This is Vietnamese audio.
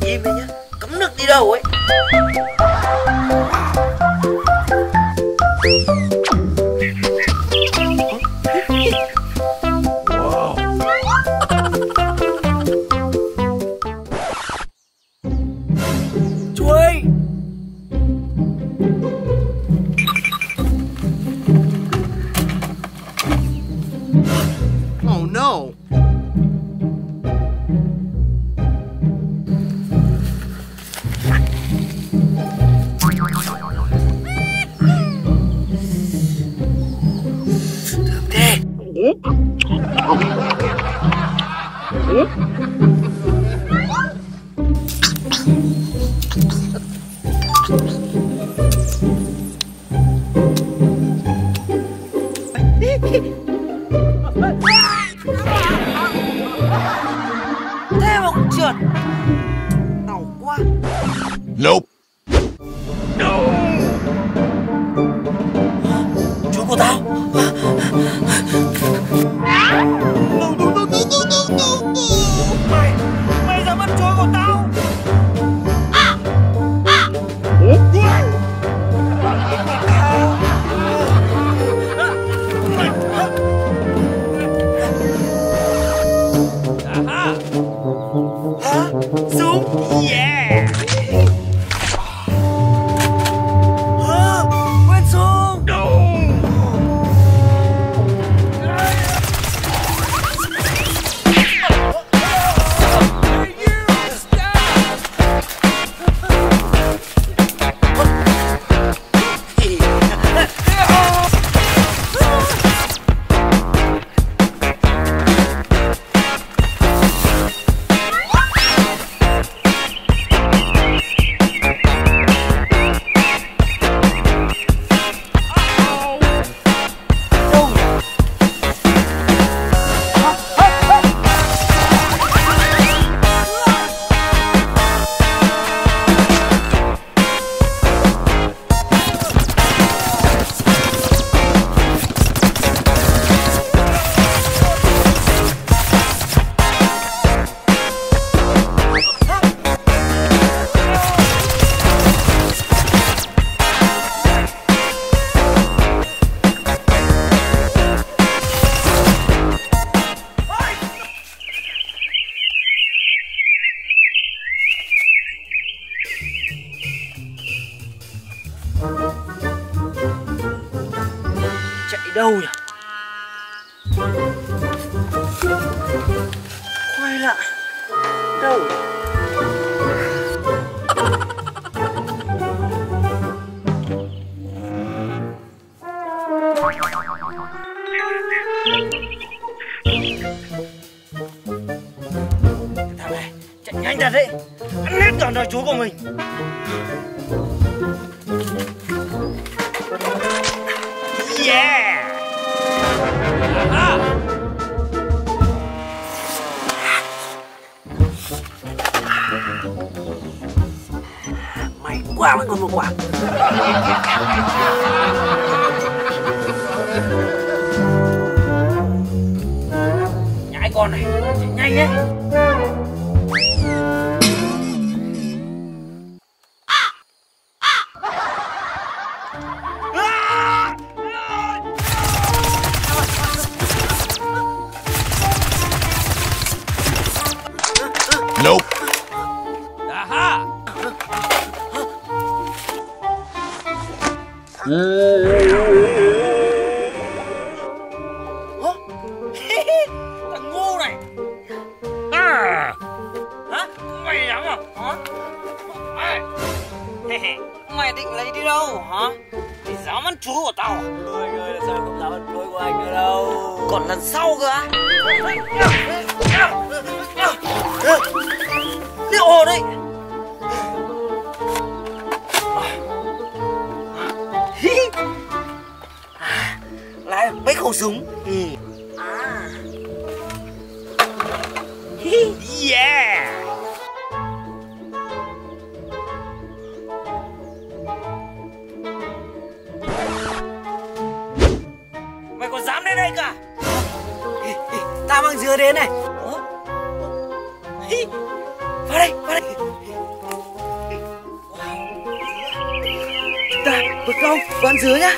Im đi nhá, cấm nước đi đâu ấy. Chuối. Oh no! Thế mà cũng trượt. Đau quá. Nope. Chú của tao. Mày dám ăn chuối của tao. Hả? Súng. Yeah. Hả? Quên súng. Chạy đâu nhỉ? Quay lại. Đâu? Thằng này chạy nhanh thật đấy. Ăn hết cả nồi chuối của mình. Yeah. May quá mới còn một quả. Nhãi con này chạy nhanh đấy. Nope. Aha. Thằng ngu này. Hả? Mày dám à? Hả? Mày định lấy đi đâu hả? Mày dám ăn chuối của tao à? Anh ơi, sao không dám ăn chuối của anh nữa đâu. Còn lần sau cơ á? Liệu hồ đấy. Lại mấy khẩu súng. Yeah. Mày còn dám đến đây cả. Tao mang dứa đến này. Vào đây, vào đây. Ta vượt câu, vào ăn dứa nhá.